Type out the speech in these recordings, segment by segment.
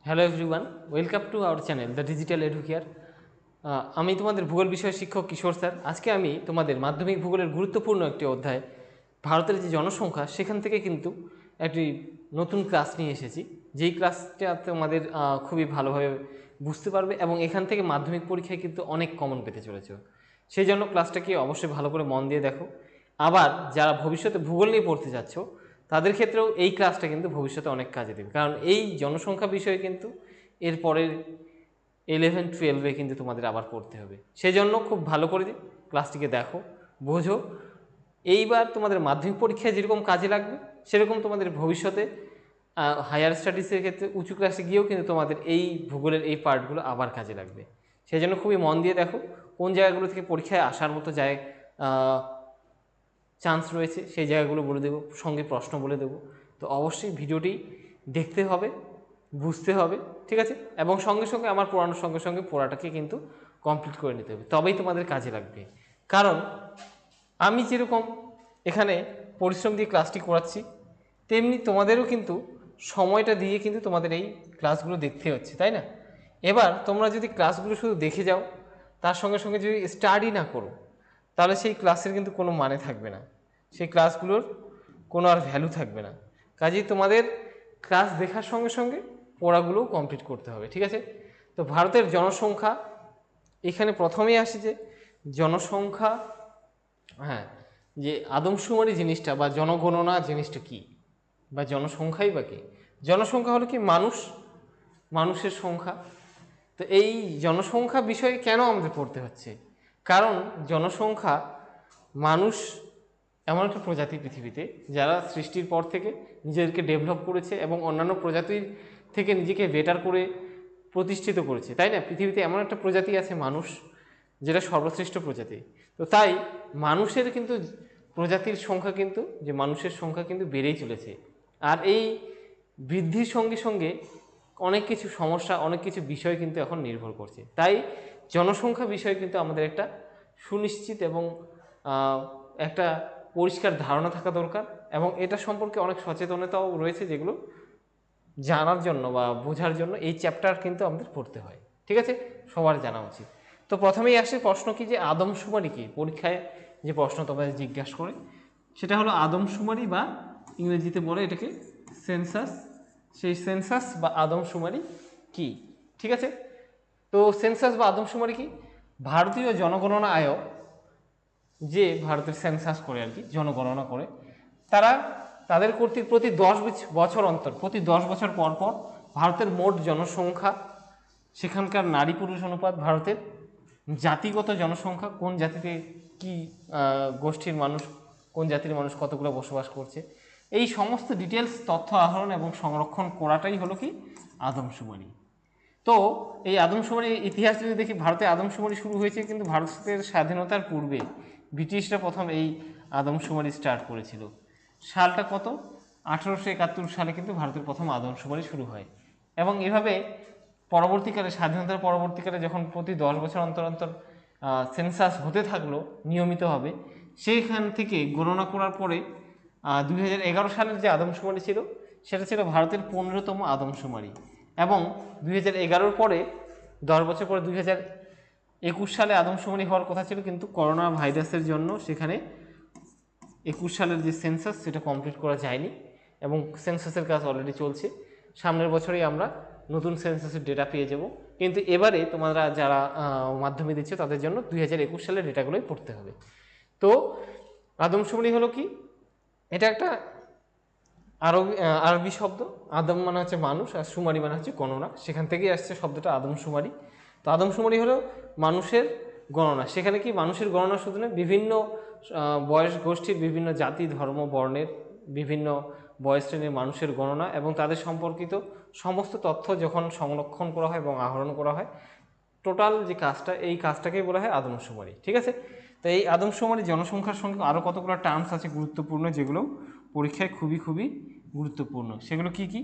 Hello everyone, welcome to our channel the digital educare. আমি তোমাদের ভূগোল বিষয়ের শিক্ষক কিশোর স্যার। আজকে আমি তোমাদের মাধ্যমিক ভূগোলের গুরুত্বপূর্ণ একটি অধ্যায় ভারতের যে জনসংখ্যা সেখান থেকে কিন্তু একটি নতুন ক্লাস নিয়ে এসেছি, যেই ক্লাসটা তোমাদের খুবই ভালোভাবে বুঝতে পারবে এবং এখান থেকে মাধ্যমিক পরীক্ষায় কিন্তু অনেক কমন পেতে চলেছে। সেই জন্য ক্লাসটাকে অবশ্যই ভালো করে মন দিয়ে দেখো। আবার যারা ভবিষ্যতে ভূগোল নিয়ে পড়তে যাচ্ছ তাদের ক্ষেত্রেও এই ক্লাসটা কিন্তু ভবিষ্যতে অনেক কাজে দেবে, কারণ এই জনসংখ্যা বিষয়ে কিন্তু এরপরের 11-12-এ কিন্তু তোমাদের আবার পড়তে হবে। সেই জন্য খুব ভালো করে ক্লাসটিকে দেখো, বোঝো। এইবার তোমাদের মাধ্যমিক পরীক্ষায় যেরকম কাজে লাগবে সেরকম তোমাদের ভবিষ্যতে হায়ার স্টাডিজের ক্ষেত্রে উঁচু ক্লাসে গিয়েও কিন্তু তোমাদের এই ভূগোলের এই পার্টগুলো আবার কাজে লাগবে। সেই জন্য খুবই মন দিয়ে দেখো কোন জায়গাগুলো থেকে পরীক্ষায় আসার মতো চান্স রয়েছে, সেই জায়গাগুলো বলে দেবো, সঙ্গে প্রশ্ন বলে দেবো। তো অবশ্যই ভিডিওটি দেখতে হবে, বুঝতে হবে, ঠিক আছে? এবং সঙ্গে সঙ্গে আমার পড়ানোর সঙ্গে সঙ্গে পড়াটাকে কিন্তু কমপ্লিট করে নিতে হবে, তবেই তোমাদের কাজে লাগবে। কারণ আমি যেরকম এখানে পরিশ্রম দিয়ে ক্লাসটি করাচ্ছি, তেমনি তোমাদেরও কিন্তু সময়টা দিয়ে কিন্তু তোমাদের এই ক্লাসগুলো দেখতে হচ্ছে, তাই না? এবার তোমরা যদি ক্লাসগুলো শুধু দেখে যাও, তার সঙ্গে সঙ্গে যদি স্টাডি না করো, তাহলে সেই ক্লাসের কিন্তু কোনো মানে থাকবে না, সেই ক্লাসগুলোর কোনো আর ভ্যালু থাকবে না। কাজেই তোমাদের ক্লাস দেখার সঙ্গে সঙ্গে পড়াগুলোও কমপ্লিট করতে হবে, ঠিক আছে? তো ভারতের জনসংখ্যা এখানে প্রথমেই আসে যে জনসংখ্যা, হ্যাঁ, যে আদমশুমারি জিনিসটা বা জনগণনা জিনিসটা কি, বা জনসংখ্যাই বা কি? জনসংখ্যা হলো কি মানুষের সংখ্যা। তো এই জনসংখ্যা বিষয়ে কেন আমাদের পড়তে হচ্ছে? কারণ জনসংখ্যা, মানুষ এমন একটা প্রজাতি পৃথিবীতে যারা সৃষ্টির পর থেকে নিজেদেরকে ডেভেলপ করেছে এবং অন্যান্য প্রজাতির থেকে নিজেকে বেটার করে প্রতিষ্ঠিত করেছে, তাই না? পৃথিবীতে এমন একটা প্রজাতি আছে মানুষ, যেটা সর্বশ্রেষ্ঠ প্রজাতি। তো তাই মানুষের কিন্তু প্রজাতির সংখ্যা কিন্তু, যে মানুষের সংখ্যা কিন্তু বেড়েই চলেছে। আর এই বৃদ্ধির সঙ্গে সঙ্গে অনেক কিছু সমস্যা, অনেক কিছু বিষয় কিন্তু এখন নির্ভর করছে। তাই জনসংখ্যা বিষয় কিন্তু আমাদের একটা সুনিশ্চিত এবং একটা পরিষ্কার ধারণা থাকা দরকার, এবং এটা সম্পর্কে অনেক সচেতনতাও রয়েছে, যেগুলো জানার জন্য বা বোঝার জন্য এই চ্যাপ্টার কিন্তু আমাদের পড়তে হয়, ঠিক আছে? সবার জানা উচিত। তো প্রথমেই আসে প্রশ্ন কি, যে আদমশুমারি কি? পরীক্ষায় যে প্রশ্ন তোমাদের জিজ্ঞাসা করে সেটা হলো আদমশুমারি, বা ইংরেজিতে বলে এটাকে সেন্সাস। সেই সেন্সাস বা আদমশুমারি কি, ঠিক আছে? তো সেন্সাস বা আদমশুমারি কি? ভারতীয় জনগণনা আয়োগ, যে ভারতের সেন্সাস করে আর কি, জনগণনা করে, তারা তাদের কর্তৃক প্রতি 10 বছর অন্তর, প্রতি 10 বছর পর পর ভারতের মোট জনসংখ্যা, সেখানকার নারী পুরুষ অনুপাত, ভারতের জাতিগত জনসংখ্যা, কোন জাতিতে কি গোষ্ঠীর মানুষ, কোন জাতির মানুষ কতগুলো বসবাস করছে, এই সমস্ত ডিটেলস তথ্য আহরণ এবং সংরক্ষণ করাটাই হলো কি আদমশুমারি। তো এই আদমশুমারির ইতিহাস যদি দেখি, ভারতে আদমশুমারি শুরু হয়েছে কিন্তু ভারতের স্বাধীনতার পূর্বে। ব্রিটিশরা প্রথম এই আদমশুমারি স্টার্ট করেছিল। সালটা কত? 1871 সালে কিন্তু ভারতের প্রথম আদমশুমারি শুরু হয়। এবং এভাবে পরবর্তীকালে, স্বাধীনতার পরবর্তীকালে যখন প্রতি 10 বছর অন্তর অন্তর সেন্সাস হতে থাকলো নিয়মিতভাবে, সেইখান থেকে গণনা করার পরে 2011 সালের যে আদমশুমারি ছিল, সেটা ছিল ভারতের 15তম আদমশুমারি। এবং 2011 পরে 10 বছর পরে 2021 সালে আদমশুমারি হওয়ার কথা ছিল, কিন্তু করোনা ভাইরাসের জন্য সেখানে 21 সালের যে সেন্সাস সেটা কমপ্লিট করা যায়নি, এবং সেন্সাসের কাজ অলরেডি চলছে। সামনের বছরেই আমরা নতুন সেন্সাসের ডেটা পেয়ে যাব। কিন্তু এবারে তোমরা যারা মাধ্যমিক দিচ্ছে তাদের জন্য 2021 সালের ডেটাগুলোই পড়তে হবে। তো আদমশুমারি হলো কি? এটা একটা আরবি শব্দ। আদম মানে হচ্ছে মানুষ, আর শুমারি মানে হচ্ছে গণনা, সেখান থেকেই আসছে শব্দটা আদমশুমারি। তো আদমশুমারি হলো মানুষের গণনা। সেখানে কি মানুষের গণনা শুধু নয়, বিভিন্ন বয়স গোষ্ঠীর, বিভিন্ন জাতি ধর্ম বর্ণের, বিভিন্ন বয়স শ্রেণীর মানুষের গণনা এবং তাদের সম্পর্কিত সমস্ত তথ্য যখন সংরক্ষণ করা হয় এবং আহরণ করা হয়, টোটাল যে কাজটা, এই কাজটাকেই বলা হয় আদমশুমারি, ঠিক আছে? তো এই আদমশুমারি জনসংখ্যার সঙ্গে আরও কতগুলো টার্মস আছে গুরুত্বপূর্ণ, যেগুলো পরীক্ষায় খুবই খুবই গুরুত্বপূর্ণ। সেগুলো কি কি?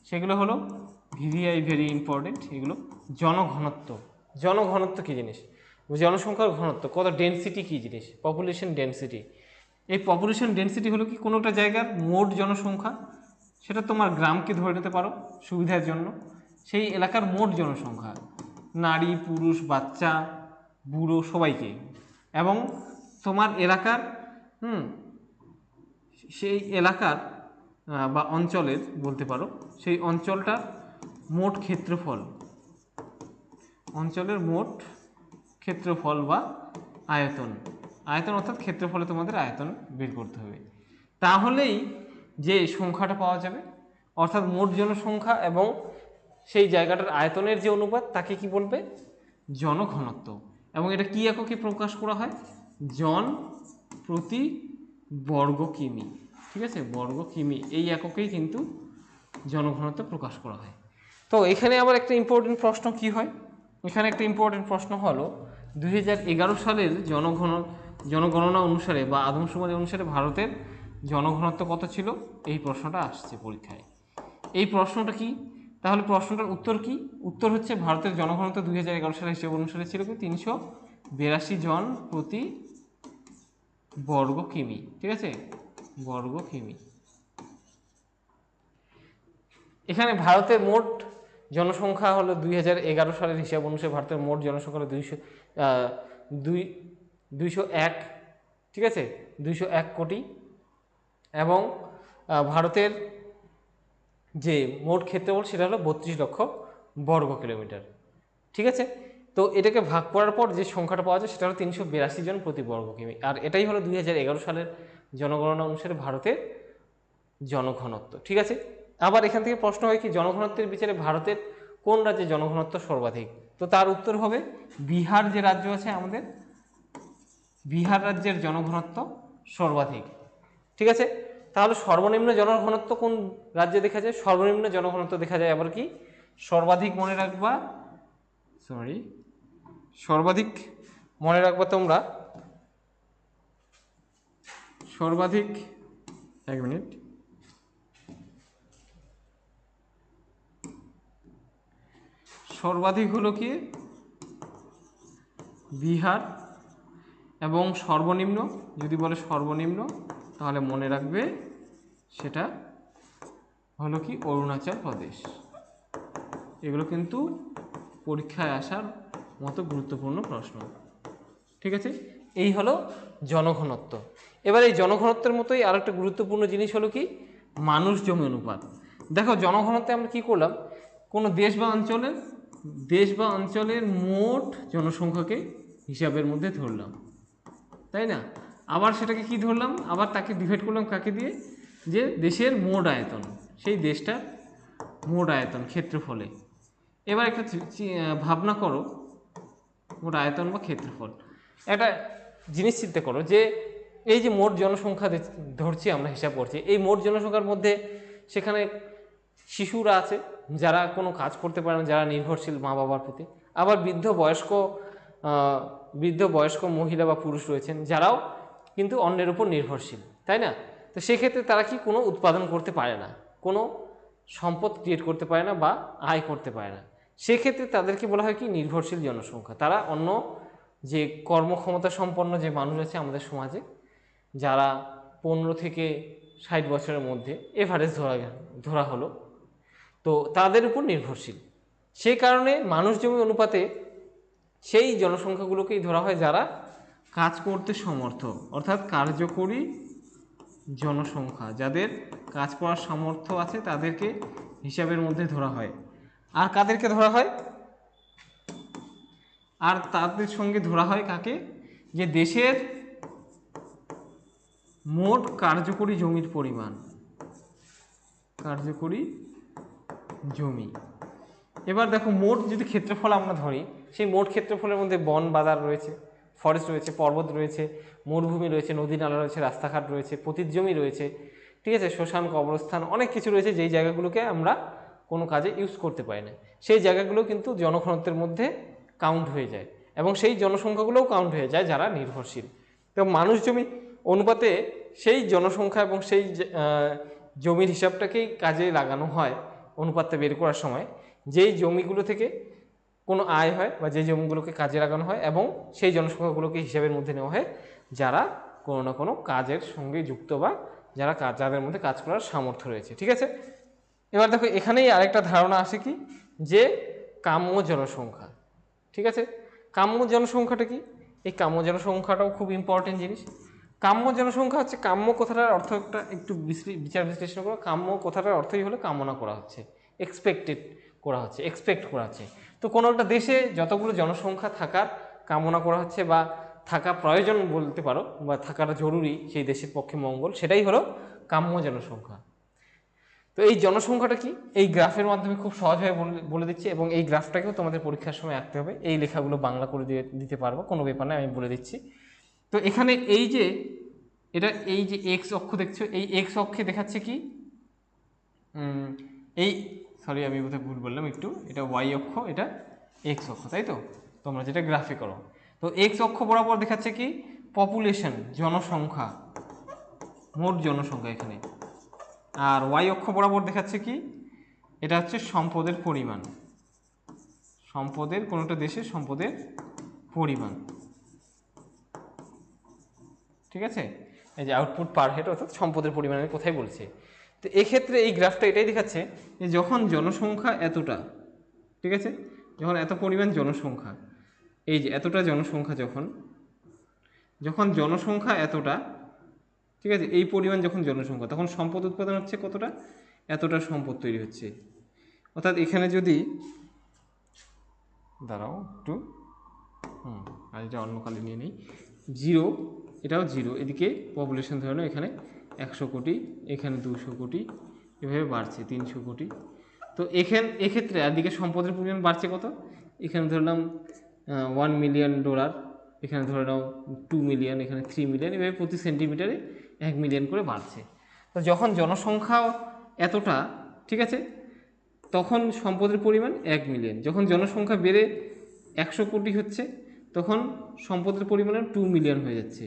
সেগুলো হলো ভেরি ইম্পর্টেন্ট এগুলো। জনঘনত্ব। জনঘনত্ব কী জিনিস? জনসংখ্যার ঘনত্ব কত, ডেনসিটি কী জিনিস, পপুলেশন ডেনসিটি। এই পপুলেশন ডেনসিটি হলো কি, কোনোটা জায়গার মোট জনসংখ্যা, সেটা তোমার গ্রামকে ধরে নিতে পারো সুবিধার জন্য, সেই এলাকার মোট জনসংখ্যা, নারী পুরুষ বাচ্চা বুড়ো সবাইকে, এবং তোমার এলাকার সেই এলাকার বা অঞ্চলের বলতে পারো, সেই অঞ্চলটার মোট ক্ষেত্রফল, অঞ্চলের মোট ক্ষেত্রফল বা আয়তন, আয়তন অর্থাৎ ক্ষেত্রফলে তোমাদের আয়তন বের করতে হবে, তাহলেই যে সংখ্যাটা পাওয়া যাবে, অর্থাৎ মোট জনসংখ্যা এবং সেই জায়গাটার আয়তনের যে অনুপাত তাকে কি বলবে, জনঘনত্ব। এবং এটা কি এককে প্রকাশ করা হয়, জন প্রতি বর্গ কিমি, ঠিক আছে, বর্গ কিমি, এই এককেই কিন্তু জনঘনত্ব প্রকাশ করা হয়। তো এখানে আবার একটা ইম্পর্টেন্ট প্রশ্ন কি হয়, এখানে একটা ইম্পর্টেন্ট প্রশ্ন হলো 2011 সালের জনগণনা অনুসারে বা আদমশুমারি অনুসারে ভারতের জনঘনত্ব কত ছিল, এই প্রশ্নটা আসছে পরীক্ষায়। এই প্রশ্নটা কি, তাহলে প্রশ্নটার উত্তর কি, উত্তর হচ্ছে ভারতের জনঘনত্ব 2011 সালের হিসেব অনুসারে ছিল কি 382 জন প্রতি বর্গ কিমি, ঠিক আছে, বর্গ কিমি। এখানে ভারতের মোট জনসংখ্যা হলো 2011 সালের হিসাব অনুসারে ভারতের মোট জনসংখ্যা হলো 201, ঠিক আছে, 201 কোটি, এবং ভারতের যে মোট ক্ষেত্রফল সেটা হলো 32 লক্ষ বর্গ কিলোমিটার, ঠিক আছে। তো এটাকে ভাগ করার পর যে সংখ্যাটা পাওয়া যায় সেটা হলো 382 জন প্রতি বর্গ কিমি, আর এটাই হলো 2011 সালের জনগণনা অনুসারে ভারতের জনঘনত্ব, ঠিক আছে। আবার এখান থেকে প্রশ্ন হয় কি, জনঘনত্বের বিচারে ভারতের কোন রাজ্যে জনঘনত্ব সর্বাধিক, তো তার উত্তর হবে বিহার যে রাজ্য আছে আমাদের, বিহার রাজ্যের জনঘনত্ব সর্বাধিক, ঠিক আছে। তাহলে সর্বনিম্ন জনঘনত্ব কোন রাজ্যে দেখা যায়, সর্বনিম্ন জনঘনত্ব দেখা যায় আবার কি, সর্বাধিক মনে রাখবা, সর্বাধিক মনে রাখবা তোমরা, সর্বাধিক, এক মিনিট, সর্বাধিক হলো কি বিহার, এবং সর্বনিম্ন যদি বলে সর্বনিম্ন তাহলে মনে রাখবে সেটা হলো কি অরুণাচল প্রদেশ। এগুলো কিন্তু পরীক্ষায় আসার মতো গুরুত্বপূর্ণ প্রশ্ন, ঠিক আছে। এই হলো জনঘনত্ব। এবার এই জনঘনত্বের মতোই আর একটা গুরুত্বপূর্ণ জিনিস হলো কি মানুষ জমি অনুপাত। দেখো জনঘনত্বে আমরা কি করলাম, কোনো দেশ বা অঞ্চলের মোট জনসংখ্যাকে হিসাবের মধ্যে ধরলাম, তাই না, আবার সেটাকে কি ধরলাম, আবার তাকে ডিভাইড করলাম কাকে দিয়ে, যে দেশের মোট আয়তন, সেই দেশটার মোট আয়তন ক্ষেত্রফলে। এবার একটা ভাবনা করো, মোট আয়তন বা ক্ষেত্রফল, একটা জিনিস চিন্তা করো যে এই যে মোট জনসংখ্যা ধরছি আমরা, হিসাব করছি, এই মোট জনসংখ্যার মধ্যে সেখানে শিশুরা আছে যারা কোনো কাজ করতে পারে না, যারা নির্ভরশীল মা বাবার প্রতি, আবার বৃদ্ধ বয়স্ক মহিলা বা পুরুষ রয়েছেন যারাও কিন্তু অন্যের উপর নির্ভরশীল, তাই না। তো সেক্ষেত্রে তারা কি কোনো উৎপাদন করতে পারে না, কোনো সম্পদ ক্রিয়েট করতে পারে না বা আয় করতে পারে না, সেক্ষেত্রে তাদেরকে বলা হয় কি নির্ভরশীল জনসংখ্যা। তারা অন্য যে কর্মক্ষমতা সম্পন্ন যে মানুষ আছে আমাদের সমাজে, যারা 15 থেকে 60 বছরের মধ্যে এভারেজ ধরা হলো, তো তাদের উপর নির্ভরশীল। সেই কারণে মানুষ জমি অনুপাতে সেই জনসংখ্যাগুলোকেই ধরা হয় যারা কাজ করতে সমর্থ, অর্থাৎ কার্যকরী জনসংখ্যা, যাদের কাজ করার সামর্থ্য আছে তাদেরকে হিসাবের মধ্যে ধরা হয়। আর কাদেরকে ধরা হয়, আর তাদের সঙ্গে ধরা হয় কাকে, যে দেশের মোট কার্যকরী জমির পরিমাণ, কার্যকরী জমি। এবার দেখো মোট যদি ক্ষেত্রফল আমরা ধরি, সেই মোট ক্ষেত্রফলের মধ্যে বন বাদার রয়েছে, ফরেস্ট রয়েছে, পর্বত রয়েছে, মরুভূমি রয়েছে, নদী নালা রয়েছে, রাস্তাঘাট রয়েছে, পতিত জমি রয়েছে, ঠিক আছে, শ্মশান কবরস্থান, অনেক কিছু রয়েছে যেই জায়গাগুলোকে আমরা কোনো কাজে ইউজ করতে পারি না, সেই জায়গাগুলো কিন্তু জনঘনত্বের মধ্যে কাউন্ট হয়ে যায়, এবং সেই জনসংখ্যাগুলোও কাউন্ট হয়ে যায় যারা নির্ভরশীল। তো মানুষ জমি অনুপাতে সেই জনসংখ্যা এবং সেই জমির হিসাবটাকেই কাজে লাগানো হয় অনুপাতটা বের করার সময়, যেই জমিগুলো থেকে কোনো আয় হয় বা যে জমিগুলোকে কাজে লাগানো হয়, এবং সেই জনসংখ্যাগুলোকে হিসাবের মধ্যে নেওয়া হয় যারা কোনো না কোনো কাজের সঙ্গে যুক্ত বা যাদের মধ্যে কাজ করার সামর্থ্য রয়েছে, ঠিক আছে। এবার দেখো এখানেই আরেকটা ধারণা আসে কি, যে কাম্য জনসংখ্যা। ঠিক আছে, কাম্য জনসংখ্যাটা কি? এই কাম্য জনসংখ্যাটাও খুব ইম্পর্টেন্ট জিনিস। কাম্য জনসংখ্যা হচ্ছে, কাম্য কথাটার অর্থ একটু বিচার বিশ্লেষণ করো। কাম্য কথাটার অর্থই হলো কামনা করা হচ্ছে, এক্সপেক্ট করা হচ্ছে। তো কোনো একটা দেশে যতগুলো জনসংখ্যা থাকার কামনা করা হচ্ছে বা থাকা প্রয়োজন বলতে পারো, বা থাকাটা জরুরি সেই দেশের পক্ষে মঙ্গল, সেটাই হলো কাম্য জনসংখ্যা। তো এই জনসংখ্যাটা কি, এই গ্রাফের মাধ্যমে খুব সহজভাবে বলে দিচ্ছি, এবং এই গ্রাফটাকেও তোমাদের পরীক্ষার সময় আঁকতে হবে। এই লেখাগুলো বাংলা করে দিতে পারবো, কোনো ব্যাপার না, আমি বলে দিচ্ছি। তো এখানে এই যে এক্স অক্ষ দেখছো, এই এক্স অক্ষে দেখাচ্ছে কি, এই সরি আমি বোধহয় ভুল বললাম একটু, এটা ওয়াই অক্ষ, এটা এক্স অক্ষ, তাই তো তোমরা যেটা গ্রাফে করো। তো এক্স অক্ষ বরাবর দেখাচ্ছে কি, পপুলেশন, জনসংখ্যা, মোট জনসংখ্যা এখানে। আর ওয়াই অক্ষ বরাবর দেখাচ্ছে কি, এটা হচ্ছে সম্পদের পরিমাণ, সম্পদের, কোনো একটা দেশের সম্পদের পরিমাণ। ঠিক আছে, এই যে আউটপুট পার হেড, অর্থাৎ সম্পদের পরিমাণের কথাই বলছে। তো এক্ষেত্রে এই গ্রাফটা এটাই দেখাচ্ছে যে যখন জনসংখ্যা এতটা, ঠিক আছে, যখন এত পরিমাণ জনসংখ্যা, এই যে এতটা জনসংখ্যা, যখন জনসংখ্যা এতটা, ঠিক আছে, এই পরিমাণ যখন জনসংখ্যা, তখন সম্পদ উৎপাদন হচ্ছে কতটা, এতটা সম্পদ তৈরি হচ্ছে। অর্থাৎ এখানে যদি দাঁড়াও একটু, আর এটা অন্য কালে নিয়ে নিই, 0, এটাও 0, এদিকে পপুলেশন ধরে নাও এখানে 100 কোটি, এখানে 200 কোটি, এভাবে বাড়ছে 300 কোটি। তো এক্ষেত্রে একদিকে সম্পদের পরিমাণ বাড়ছে কত, এখানে ধরলাম $1 মিলিয়ন, এখানে ধরে নাও 2 মিলিয়ন, এখানে 3 মিলিয়ন, এভাবে প্রতি সেন্টিমিটারে 1 মিলিয়ন করে বাড়ছে। তো যখন জনসংখ্যা এতটা, ঠিক আছে, তখন সম্পদের পরিমাণ 1 মিলিয়ন। যখন জনসংখ্যা বেড়ে 100 কোটি হচ্ছে, তখন সম্পদের পরিমাণ 2 মিলিয়ন হয়ে যাচ্ছে।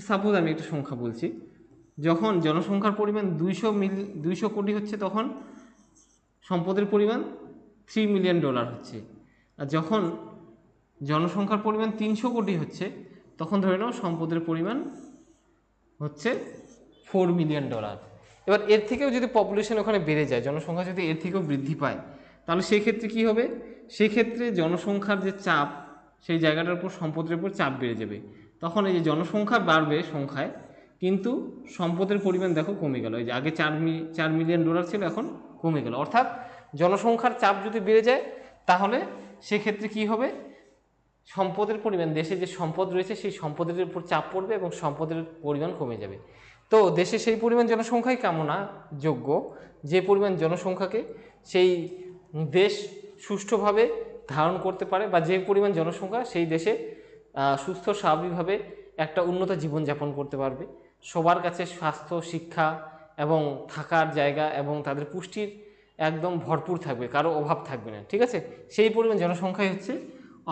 সাপোজ আমি একটা সংখ্যা বলছি, যখন জনসংখ্যার পরিমাণ 200 কোটি হচ্ছে, তখন সম্পদের পরিমাণ $3 মিলিয়ন হচ্ছে। আর যখন জনসংখ্যার পরিমাণ 300 কোটি হচ্ছে, তখন ধরে নাও সম্পদের পরিমাণ হচ্ছে $4 মিলিয়ন। এবার এর থেকেও যদি পপুলেশন ওখানে বেড়ে যায়, জনসংখ্যা যদি এর থেকেও বৃদ্ধি পায়, তাহলে সেই ক্ষেত্রে কী হবে, সেক্ষেত্রে জনসংখ্যার যে চাপ, সেই জায়গাটার উপর সম্পদের উপর চাপ বেড়ে যাবে। তখন এই যে জনসংখ্যা বাড়বে সংখ্যায়, কিন্তু সম্পদের পরিমাণ দেখো কমে গেল। এই যে আগে $4 মিলিয়ন ছিল, এখন কমে গেল। অর্থাৎ জনসংখ্যার চাপ যদি বেড়ে যায়, তাহলে সেক্ষেত্রে কি হবে, সম্পদের পরিমাণ, দেশে যে সম্পদ রয়েছে সেই সম্পদের উপর চাপ পড়বে এবং সম্পদের পরিমাণ কমে যাবে। তো দেশে সেই পরিমাণ জনসংখ্যাই কামনা যোগ্য, যে পরিমাণ জনসংখ্যাকে সেই দেশ সুষ্ঠুভাবে ধারণ করতে পারে, বা যে পরিমাণ জনসংখ্যা সেই দেশে সুস্থ স্বাভাবিকভাবে একটা উন্নত জীবনযাপন করতে পারবে, সবার কাছে স্বাস্থ্য, শিক্ষা এবং থাকার জায়গা এবং তাদের পুষ্টির একদম ভরপুর থাকবে, কারো অভাব থাকবে না। ঠিক আছে, সেই পরিমাণ জনসংখ্যাই হচ্ছে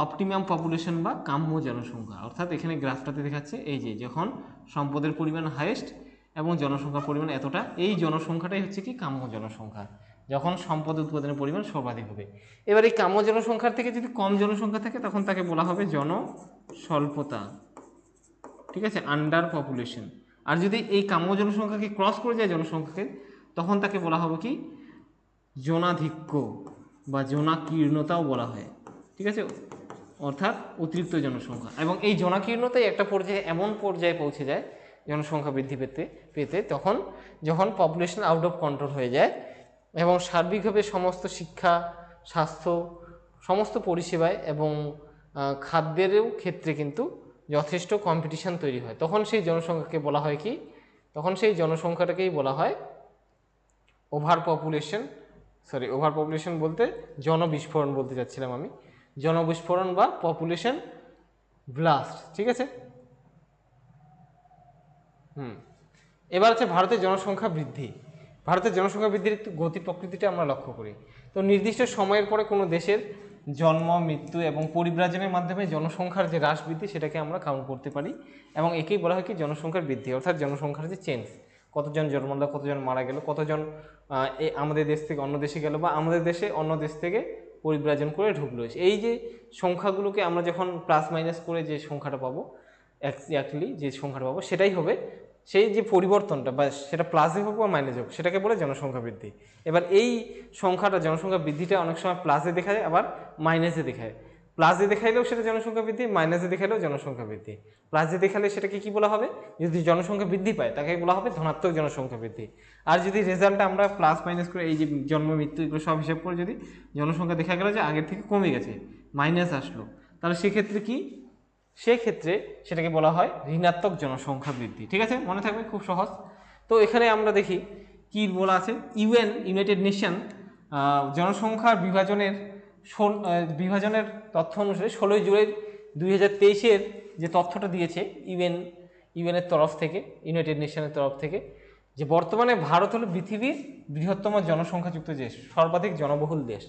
অপটিমাম পপুলেশন বা কাম্য জনসংখ্যা। অর্থাৎ এখানে গ্রাফটাতে দেখাচ্ছে এই যে যখন সম্পদের পরিমাণ হাইয়েস্ট এবং জনসংখ্যার পরিমাণ এতটা, এই জনসংখ্যাটাই হচ্ছে কি কাম্য জনসংখ্যা, যখন সম্পদ উৎপাদনের পরিমাণ সর্বাধিক হবে। এবার এই কাম্য জনসংখ্যার থেকে যদি কম জনসংখ্যা থাকে, তখন তাকে বলা হবে জনস্বল্পতা। ঠিক আছে, আন্ডার পপুলেশন। আর যদি এই কাম্য জনসংখ্যাকে ক্রস করে যায় জনসংখ্যাকে, তখন তাকে বলা হবে কি জনাধিক্য বা জনাকীর্ণতাও বলা হয়। ঠিক আছে, অর্থাৎ অতিরিক্ত জনসংখ্যা। এবং এই জনাকীর্ণতাই একটা পর্যায়ে এমন পর্যায়ে পৌঁছে যায় জনসংখ্যা বৃদ্ধি পেতে তখন যখন পপুলেশন আউট অফ কন্ট্রোল হয়ে যায় এবং সার্বিকভাবে সমস্ত শিক্ষা, স্বাস্থ্য, সমস্ত পরিষেবায় এবং খাদ্যেরও ক্ষেত্রে কিন্তু যথেষ্ট কম্পিটিশান তৈরি হয়। তখন সেই জনসংখ্যাকে বলা হয় কি, তখন সেই জনসংখ্যাটাকেই বলা হয় ওভার পপুলেশন বলতে জনবিস্ফোরণ বলতে চাচ্ছিলাম আমি, জনবিস্ফোরণ বা পপুলেশন ব্লাস্ট। ঠিক আছে, এবার আছে ভারতের জনসংখ্যা বৃদ্ধি। ভারতের জনসংখ্যা বৃদ্ধির একটু গতি প্রকৃতিটা আমরা লক্ষ্য করি। তো নির্দিষ্ট সময়ের পরে কোনো দেশের জন্ম, মৃত্যু এবং পরিব্রাজনের মাধ্যমে জনসংখ্যার যে হ্রাস বৃদ্ধি, সেটাকে আমরা কাউন্ট করতে পারি, এবং একেই বলা হয় কি জনসংখ্যার বৃদ্ধি, অর্থাৎ জনসংখ্যার যে চেঞ্জ, কতজন জন্মালো, কতজন মারা গেল, কতজন আমাদের দেশ থেকে অন্য দেশে গেল, বা আমাদের দেশে অন্য দেশ থেকে পরিব্রাজন করে ঢুকলো। এই যে সংখ্যাগুলোকে আমরা যখন প্লাস মাইনাস করে যে সংখ্যাটা পাবো, এক্স্যাক্টলি যে সংখ্যাটা পাবো, সেটাই হবে সেই যে পরিবর্তনটা বা সেটা প্লাসে হোক বা মাইনাসে হোক সেটাকে বলে জনসংখ্যা বৃদ্ধি। এবার এই সংখ্যাটা জনসংখ্যা বৃদ্ধিটা অনেক সময় প্লাসে দেখা যায়, আবার মাইনাসে দেখায়। প্লাসে দেখাইলেও সেটা জনসংখ্যা বৃদ্ধি, মাইনাসে দেখাইলেও জনসংখ্যা বৃদ্ধি। প্লাসে দেখালে সেটাকে কি বলা হবে, যদি জনসংখ্যা বৃদ্ধি পায় তাকে বলা হবে ধনাত্মক জনসংখ্যা বৃদ্ধি। আর যদি রেজাল্টটা আমরা প্লাস মাইনাস করে এই যে জন্ম মৃত্যু এগুলো সব হিসাব করে যদি জনসংখ্যা দেখা গেল যে আগের থেকে কমে গেছে, মাইনাস আসলো, তাহলে সেক্ষেত্রে কি, সেক্ষেত্রে সেটাকে বলা হয় ঋণাত্মক জনসংখ্যা বৃদ্ধি। ঠিক আছে, মনে থাকবে, খুব সহজ। তো এখানে আমরা দেখি কি বলা আছে, ইউনাইটেড নেশন জনসংখ্যার বিভাজনের তথ্য অনুসারে 16 জুলাই 2023 যে তথ্যটা দিয়েছে ইউএনের তরফ থেকে, ইউনাইটেড নেশনের তরফ থেকে, যে বর্তমানে ভারত হলো পৃথিবীর বৃহত্তম জনসংখ্যাযুক্ত দেশ, সর্বাধিক জনবহুল দেশ।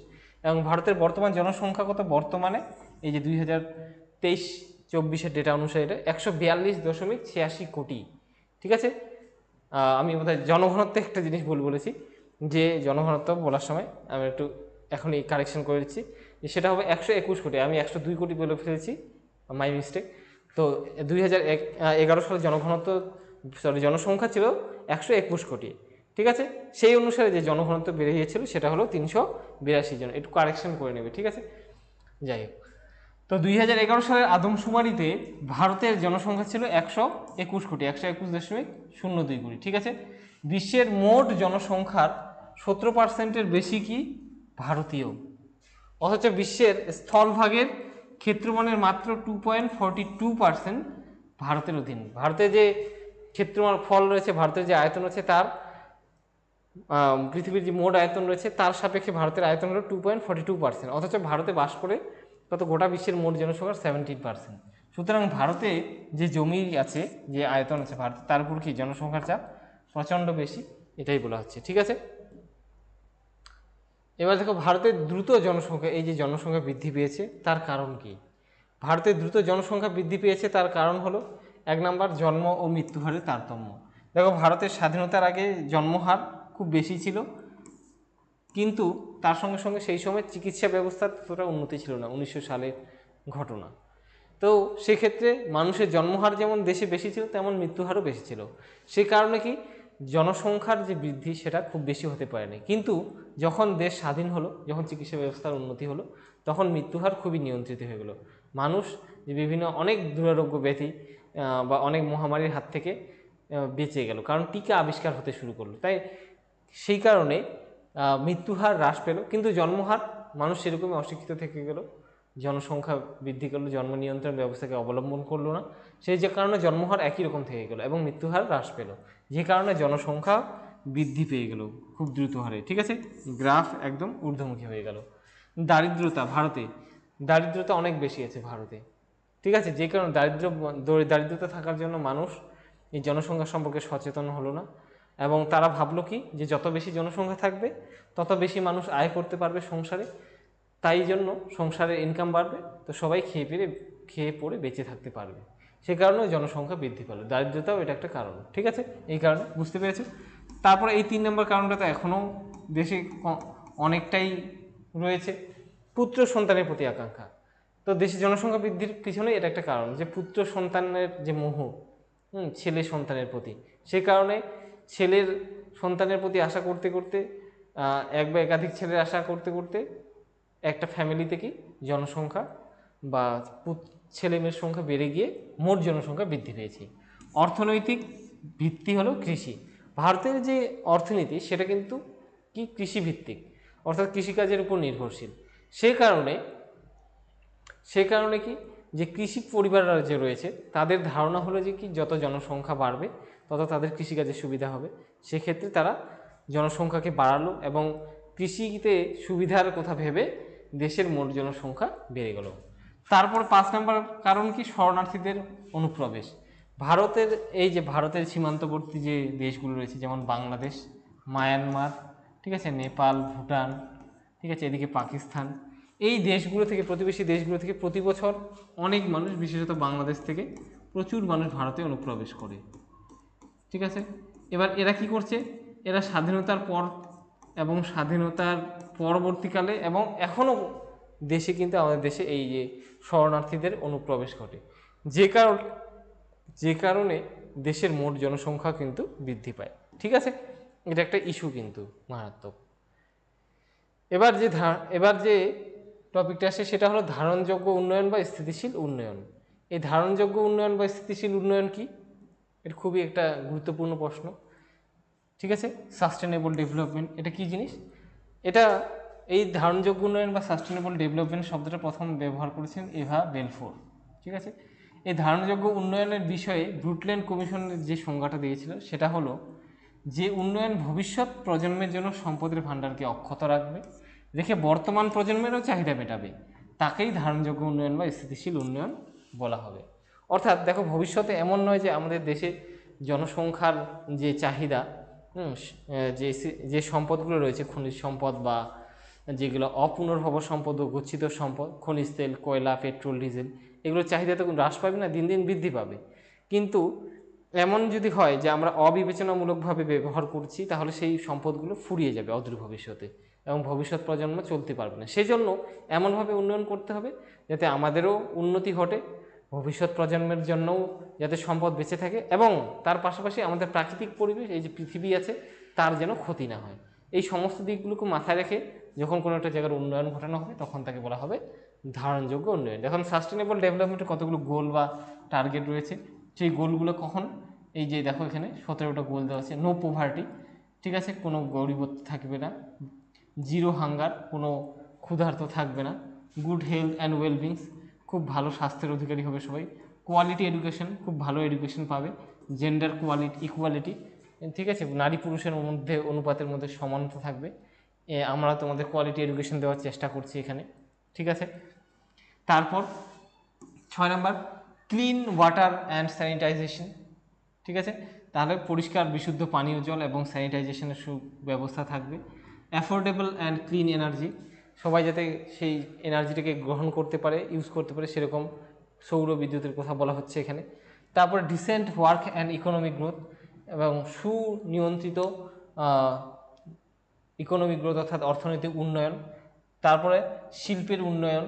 এবং ভারতের বর্তমান জনসংখ্যা কত বর্তমানে, এই যে 2023-24 ডেটা অনুসারে এটা 142.86 কোটি। ঠিক আছে, আমি বোধহয় জনঘনত্ব একটা জিনিস বলেছি, যে জনঘনত্ব বলার সময় আমি একটু এখনই কারেকশন করে দিচ্ছি, যে সেটা হবে 121 কোটি, আমি 102 কোটি বলে ফেলেছি, মাই মিস্টেক। তো 2011 সালে জনসংখ্যা ছিল 121 কোটি। ঠিক আছে, সেই অনুসারে যে জনঘনত্ব বেড়ে গিয়েছিল সেটা হলো 382 জন, একটু কারেকশন করে নেবে। ঠিক আছে, যাই হোক, তো 2011 সালের আদমশুমারিতে ভারতের জনসংখ্যা ছিল 121 কোটি, 121.02 কোটি। ঠিক আছে, বিশ্বের মোট জনসংখ্যার 17% বেশি কি ভারতীয়, অথচ বিশ্বের স্থলভাগের ক্ষেত্রফলের মাত্র 2.42% ভারতের অধীন। ভারতের যে ক্ষেত্রফল রয়েছে, ভারতের যে আয়তন রয়েছে, তার পৃথিবীর যে মোট আয়তন রয়েছে তার সাপেক্ষে ভারতের আয়তন হলো 2.42%, অথচ ভারতে বাস করে কত, গোটা বিশ্বের মোট জনসংখ্যার 17%। সুতরাং ভারতে যে জমি আছে, যে আয়তন আছে ভারতে, তার উপর কি জনসংখ্যার চাপ প্রচণ্ড বেশি, এটাই বলা হচ্ছে। ঠিক আছে, এবার দেখো ভারতের দ্রুত জনসংখ্যা, এই যে জনসংখ্যা বৃদ্ধি পেয়েছে তার কারণ কি। ভারতের দ্রুত জনসংখ্যা বৃদ্ধি পেয়েছে তার কারণ হলো 1 নম্বর জন্ম ও মৃত্যু হারের তারতম্য। দেখো ভারতের স্বাধীনতার আগে জন্মহার খুব বেশি ছিল, কিন্তু তার সঙ্গে সঙ্গে সেই সময় চিকিৎসা ব্যবস্থার ততটা উন্নতি ছিল না, 1900 সালের ঘটনা। তো সেক্ষেত্রে মানুষের জন্মহার যেমন দেশে বেশি ছিল, তেমন মৃত্যুহারও বেশি ছিল। সেই কারণে কি জনসংখ্যার যে বৃদ্ধি সেটা খুব বেশি হতে পারেনি, কিন্তু যখন দেশ স্বাধীন হলো, যখন চিকিৎসা ব্যবস্থার উন্নতি হলো, তখন মৃত্যুহার খুবই নিয়ন্ত্রিত হয়ে গেলো। মানুষ যে বিভিন্ন অনেক দুরারোগ্য ব্যাধি বা অনেক মহামারীর হাত থেকে বেঁচে গেল, কারণ টিকা আবিষ্কার হতে শুরু করলো। তাই সেই কারণে মৃত্যুহার হ্রাস পেল, কিন্তু জন্মহার মানুষ সেরকমই অশিক্ষিত থেকে গেল, জনসংখ্যা বৃদ্ধি করলো, জন্ম নিয়ন্ত্রণ ব্যবস্থাকে অবলম্বন করলো না, সেই যে কারণে জন্মহার একই রকম থেকে গেল এবং মৃত্যুহার হ্রাস পেল, যে কারণে জনসংখ্যা বৃদ্ধি পেয়ে গেল খুব দ্রুত হারে। ঠিক আছে, গ্রাফ একদম ঊর্ধ্বমুখী হয়ে গেল। দারিদ্রতা, ভারতে দারিদ্রতা অনেক বেশি আছে ভারতে। ঠিক আছে, যে কারণে দারিদ্রতা থাকার জন্য মানুষ এই জনসংখ্যা সম্পর্কে সচেতন হলো না, এবং তারা ভাবলো কি, যে যত বেশি জনসংখ্যা থাকবে তত বেশি মানুষ আয় করতে পারবে সংসারে, তাই জন্য সংসারের ইনকাম বাড়বে, তো সবাই খেয়ে পরে বেঁচে থাকতে পারবে, সে কারণে জনসংখ্যা বৃদ্ধি পেল। দারিদ্রতাও এটা একটা কারণ। ঠিক আছে, এই কারণে বুঝতে পেরেছো। তারপরে এই 3 নম্বর কারণটা তো এখনও দেশে অনেকটাই রয়েছে, পুত্র সন্তানের প্রতি আকাঙ্ক্ষা। তো দেশে জনসংখ্যা বৃদ্ধির পিছনে এটা একটা কারণ, যে পুত্র সন্তানের যে মোহ, ছেলে সন্তানের প্রতি, সে কারণে ছেলের সন্তানের প্রতি আশা করতে করতে, এক বা একাধিক ছেলের আশা করতে করতে একটা ফ্যামিলিতে কি জনসংখ্যা বা ছেলে মেয়ের সংখ্যা বেড়ে গিয়ে মোট জনসংখ্যা বৃদ্ধি পেয়েছে। অর্থনৈতিক ভিত্তি হলো কৃষি। ভারতের যে অর্থনীতি সেটা কিন্তু কি কৃষিভিত্তিক, অর্থাৎ কৃষিকাজের উপর নির্ভরশীল। সে কারণে কি, যে কৃষি পরিবাররা যে রয়েছে তাদের ধারণা হলো যে কি, যত জনসংখ্যা বাড়বে তত তাদের কৃষিকাজের সুবিধা হবে, সেক্ষেত্রে তারা জনসংখ্যাকে বাড়ালো এবং কৃষিতে সুবিধার কথা ভেবে দেশের মোট জনসংখ্যা বেড়ে গেল। তারপর 5 নম্বর কারণ কি, শরণার্থীদের অনুপ্রবেশ। ভারতের সীমান্তবর্তী যে দেশগুলো রয়েছে, যেমন বাংলাদেশ, মায়ানমার, ঠিক আছে, নেপাল, ভুটান, ঠিক আছে, এদিকে পাকিস্তান, এই দেশগুলো থেকে, প্রতিবেশী দেশগুলো থেকে প্রতি বছর অনেক মানুষ, বিশেষত বাংলাদেশ থেকে প্রচুর মানুষ ভারতে অনুপ্রবেশ করে। ঠিক আছে, এবার এরা কি করছে, এরা স্বাধীনতার পর এবং স্বাধীনতার পরবর্তীকালে এবং এখনও দেশে কিন্তু, আমাদের দেশে এই যে শরণার্থীদের অনুপ্রবেশ ঘটে, যে কারণে যে কারণে দেশের মোট জনসংখ্যা কিন্তু বৃদ্ধি পায়। ঠিক আছে, এটা একটা ইস্যু কিন্তু মারাত্মক। এবার যে টপিকটা আসে সেটা হলো ধারণযোগ্য উন্নয়ন বা স্থিতিশীল উন্নয়ন। এই ধারণযোগ্য উন্নয়ন বা স্থিতিশীল উন্নয়ন কি? এটা খুবই একটা গুরুত্বপূর্ণ প্রশ্ন। ঠিক আছে, সাস্টেনেবল ডেভেলপমেন্ট এটা কি জিনিস? এটা এই ধারণযোগ্য উন্নয়ন বা সাস্টেনেবল ডেভেলপমেন্ট শব্দটা প্রথম ব্যবহার করেছেন এভা বেলফোর। ঠিক আছে, এই ধারণযোগ্য উন্নয়নের বিষয়ে ব্রুটল্যান্ড কমিশনের যে সংজ্ঞাটা দিয়েছিল সেটা হলো যে উন্নয়ন ভবিষ্যৎ প্রজন্মের জন্য সম্পদের ভাণ্ডারকে অক্ষত রাখবে, রেখে বর্তমান প্রজন্মেরও চাহিদা মেটাবে, তাকেই ধারণযোগ্য উন্নয়ন বা স্থিতিশীল উন্নয়ন বলা হবে। অর্থাৎ দেখো, ভবিষ্যতে এমন নয় যে আমাদের দেশে জনসংখ্যার যে চাহিদা, যে যে সম্পদগুলো রয়েছে খনিজ সম্পদ বা যেগুলো অপুনর্ভব সম্পদ ও গচ্ছিত সম্পদ, খনিজ তেল, কয়লা, পেট্রোল, ডিজেল, এগুলোর চাহিদা তো হ্রাস পাবে না, দিন দিন বৃদ্ধি পাবে। কিন্তু এমন যদি হয় যে আমরা অবিবেচনামূলকভাবে ব্যবহার করছি, তাহলে সেই সম্পদগুলো ফুরিয়ে যাবে অদূর ভবিষ্যতে এবং ভবিষ্যৎ প্রজন্ম চলতে পারবে না। সেই জন্য এমনভাবে উন্নয়ন করতে হবে যাতে আমাদেরও উন্নতি ঘটে, ভবিষ্যৎ প্রজন্মের জন্যও যাতে সম্পদ বেঁচে থাকে, এবং তার পাশাপাশি আমাদের প্রাকৃতিক পরিবেশ, এই যে পৃথিবী আছে, তার যেন ক্ষতি না হয়। এই সমস্ত দিকগুলোকে মাথায় রেখে যখন কোনো একটা জায়গার উন্নয়ন ঘটানো হবে তখন তাকে বলা হবে ধারণযোগ্য উন্নয়ন। যখন সাস্টেনেবল ডেভেলপমেন্টের কতগুলো গোল বা টার্গেট রয়েছে, সেই গোলগুলো কখন, এই যে দেখো এখানে 17টা গোল দেওয়া আছে। নো পোভার্টি, ঠিক আছে, কোনো গরিবত্ব থাকবে না। জিরো হাঙ্গার, কোনো ক্ষুধার্ত থাকবে না। গুড হেলথ অ্যান্ড ওয়েলবিংস, খুব ভালো স্বাস্থ্যের অধিকারী হবে সবাই। কোয়ালিটি এডুকেশন, খুব ভালো এডুকেশন পাবে। জেন্ডার ইকুয়ালিটি, ঠিক আছে, নারী পুরুষের মধ্যে অনুপাতের মধ্যে সমানতা থাকবে। আমরা তোমাদের কোয়ালিটি এডুকেশন দেওয়ার চেষ্টা করছি এখানে। ঠিক আছে, তারপর 6 নম্বর ক্লিন ওয়াটার অ্যান্ড স্যানিটাইজেশন। ঠিক আছে, তাহলে পরিষ্কার বিশুদ্ধ পানীয় জল এবং স্যানিটাইজেশনের সুব্যবস্থা থাকবে। অ্যাফোর্ডেবল অ্যান্ড ক্লিন এনার্জি, সবাই যাতে সেই এনার্জিটাকে গ্রহণ করতে পারে, ইউজ করতে পারে, সেরকম সৌর বিদ্যুতের কথা বলা হচ্ছে এখানে। তারপরে decent work and economic growth, এবং সুনিয়ন্ত্রিত ইকোনমিক গ্রোথ অর্থাৎ অর্থনৈতিক উন্নয়ন। তারপরে শিল্পের উন্নয়ন।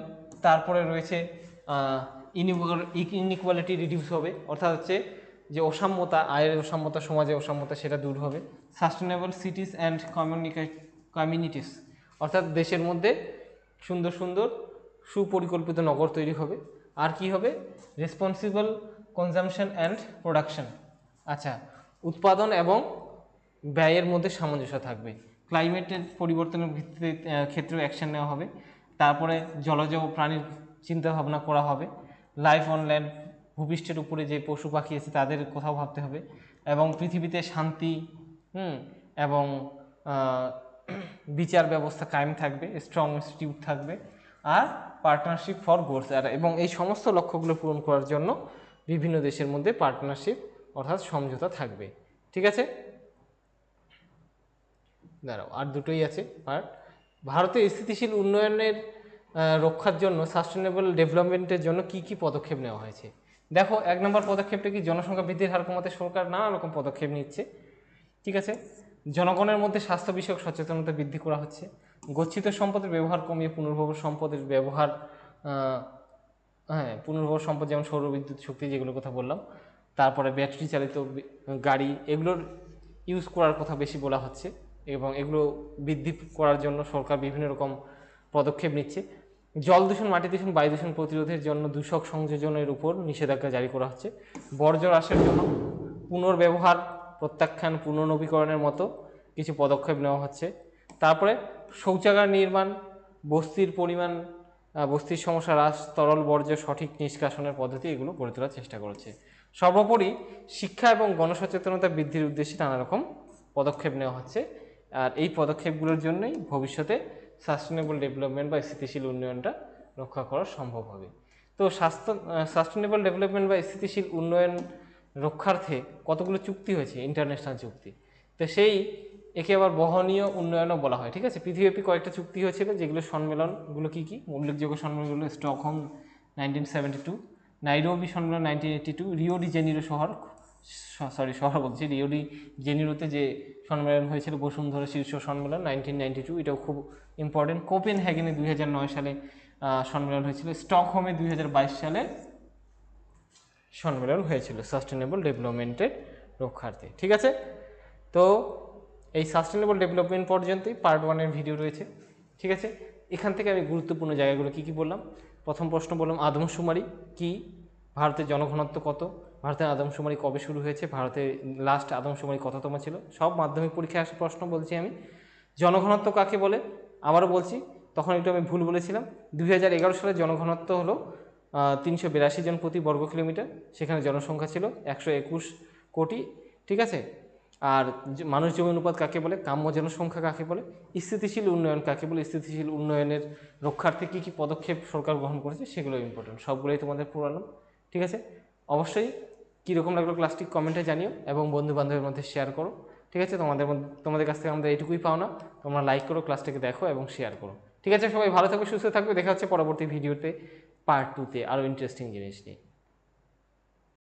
তারপরে রয়েছে ইনইকুয়ালিটি রিডিউস হবে, অর্থাৎ হচ্ছে যে অসাম্যতা, আয়ের অসাম্যতা, সমাজে অসাম্যতা, সেটা দূর হবে। সাস্টেনেবল সিটিস অ্যান্ড কমিউনিটিস, অর্থাৎ দেশের মধ্যে সুন্দর সুন্দর সুপরিকল্পিত নগর তৈরি হবে। আর কি হবে? রেসপন্সিবল কনজামশন অ্যান্ড প্রোডাকশন, আচ্ছা, উৎপাদন এবং ব্যয়ের মধ্যে সামঞ্জস্য থাকবে। ক্লাইমেটের পরিবর্তনের ভিত্তিতে ক্ষেত্রেও অ্যাকশন নেওয়া হবে। তারপরে জলজ প্রাণীর চিন্তা ভাবনা করা হবে। লাইফ অন ল্যান্ড, ভূপৃষ্ঠের উপরে যে পশু পাখি আছে তাদের কথাও ভাবতে হবে। এবং পৃথিবীতে শান্তি এবং বিচার ব্যবস্থা কায়েম থাকবে, স্ট্রং ইনস্টিটিউট থাকবে, আর পার্টনারশিপ ফর গোলস, এবং এই সমস্ত লক্ষ্যগুলো পূরণ করার জন্য বিভিন্ন দেশের মধ্যে পার্টনারশিপ অর্থাৎ সমঝোতা থাকবে। ঠিক আছে, দাঁড়াও, আর দুটোই আছে। আর ভারতের স্থিতিশীল উন্নয়নের রক্ষার জন্য, সাস্টেনেবল ডেভেলপমেন্টের জন্য কি কি পদক্ষেপ নেওয়া হয়েছে? দেখো, 1 নম্বর পদক্ষেপটা কি? জনসংখ্যা বৃদ্ধির হার কমাতে সরকার নানা রকম পদক্ষেপ নিচ্ছে। ঠিক আছে, জনগণের মধ্যে স্বাস্থ্য বিষয়ক সচেতনতা বৃদ্ধি করা হচ্ছে। গচ্ছিত সম্পদের ব্যবহার কমিয়ে পুনর্ভব সম্পদের ব্যবহার, পুনর্ভব সম্পদ যেমন সৌরবিদ্যুৎ শক্তি, যেগুলোর কথা বললাম। তারপরে ব্যাটারি চালিত গাড়ি, এগুলোর ইউজ করার কথা বেশি বলা হচ্ছে, এবং এগুলো বৃদ্ধি করার জন্য সরকার বিভিন্ন রকম পদক্ষেপ নিচ্ছে। জল দূষণ, মাটি দূষণ, বায়ু দূষণ প্রতিরোধের জন্য দূষক সংযোজনের উপর নিষেধাজ্ঞা জারি করা হচ্ছে। বর্জ্য হ্রাসের জন্য পুনর্ব্যবহার, প্রত্যাখ্যান, পুনর্নবীকরণের মতো কিছু পদক্ষেপ নেওয়া হচ্ছে। তারপরে শৌচাগার নির্মাণ, বস্তির সমস্যা হ্রাস, তরল বর্জ্য সঠিক নিষ্কাশনের পদ্ধতি, এগুলো গড়ে তোলার চেষ্টা করেছে। সর্বোপরি শিক্ষা এবং গণসচেতনতা বৃদ্ধির উদ্দেশ্যে নানা রকম পদক্ষেপ নেওয়া হচ্ছে। আর এই পদক্ষেপগুলোর জন্যই ভবিষ্যতে সাস্টেনেবল ডেভেলপমেন্ট বা স্থিতিশীল উন্নয়নটা রক্ষা করা সম্ভব হবে। তো সাস্টেনেবল ডেভেলপমেন্ট বা স্থিতিশীল উন্নয়ন রক্ষার্থে কতগুলো চুক্তি হয়েছে, ইন্টারন্যাশনাল চুক্তি। তো সেই একে আবার বহনীয় উন্নয়নও বলা হয়। ঠিক আছে, পৃথিবীব্যাপী কয়েকটা চুক্তি হয়েছিল, যেগুলো সম্মেলনগুলো কী কী? উল্লেখযোগ্য সম্মেলনগুলো স্টকহোম 1972, নাইরোবি সম্মেলন 1982, রিও ডি জেনিরোতে যে সম্মেলন হয়েছিল বসুন্ধরা শীর্ষ সম্মেলন 1992, এটাও খুব ইম্পর্টেন্ট। কোপেনহেগেনে 2009 সালে সম্মেলন হয়েছিল। স্টকহোমে 2022 সালে সম্মেলন হয়েছিল সাস্টেনেবল ডেভেলপমেন্টের রক্ষার্থে। ঠিক আছে, তো এই সাস্টেনেবল ডেভেলপমেন্ট পর্যন্তই পার্ট 1-এর ভিডিও রয়েছে। ঠিক আছে, এখান থেকে আমি গুরুত্বপূর্ণ জায়গাগুলো কী কী বললাম। প্রথম প্রশ্ন বললাম আদমশুমারি কি, ভারতের জনঘনত্ব কত, ভারতের আদমশুমারি কবে শুরু হয়েছে, ভারতের লাস্ট আদমশুমারি কততম ছিল, সব মাধ্যমিক পরীক্ষায় আসা প্রশ্ন বলছি আমি। জনঘনত্ব কাকে বলে, আবারও বলছি, তখন একটু আমি ভুল বলেছিলাম। 2011 সালে জনঘনত্ব হলো 382 জন প্রতি বর্গ কিলোমিটার, সেখানে জনসংখ্যা ছিল 121 কোটি। ঠিক আছে, আর মানুষ জমি অনুপাত কাকে বলে, কাম্য জনসংখ্যা কাকে বলে, স্থিতিশীল উন্নয়ন কাকে বলে, স্থিতিশীল উন্নয়নের রক্ষার্থে কী কী পদক্ষেপ সরকার গ্রহণ করেছে সেগুলো ইম্পর্টেন্ট, সবগুলোই তোমাদের পড়ালাম। ঠিক আছে, অবশ্যই কীরকম লাগলো ক্লাসটি কমেন্টে জানিও এবং বন্ধু বান্ধবের মধ্যে শেয়ার করো। ঠিক আছে, তোমাদের কাছ থেকে আমাদের এইটুকুই পাওনা, তোমরা লাইক করো, ক্লাসটাকে দেখো এবং শেয়ার করো। ঠিক আছে, সবাই ভালো থাকবে, সুস্থ থাকবে, দেখা হচ্ছে পরবর্তী ভিডিওতে পার্ট 2-তে আরও ইন্টারেস্টিং জিনিস নিয়ে।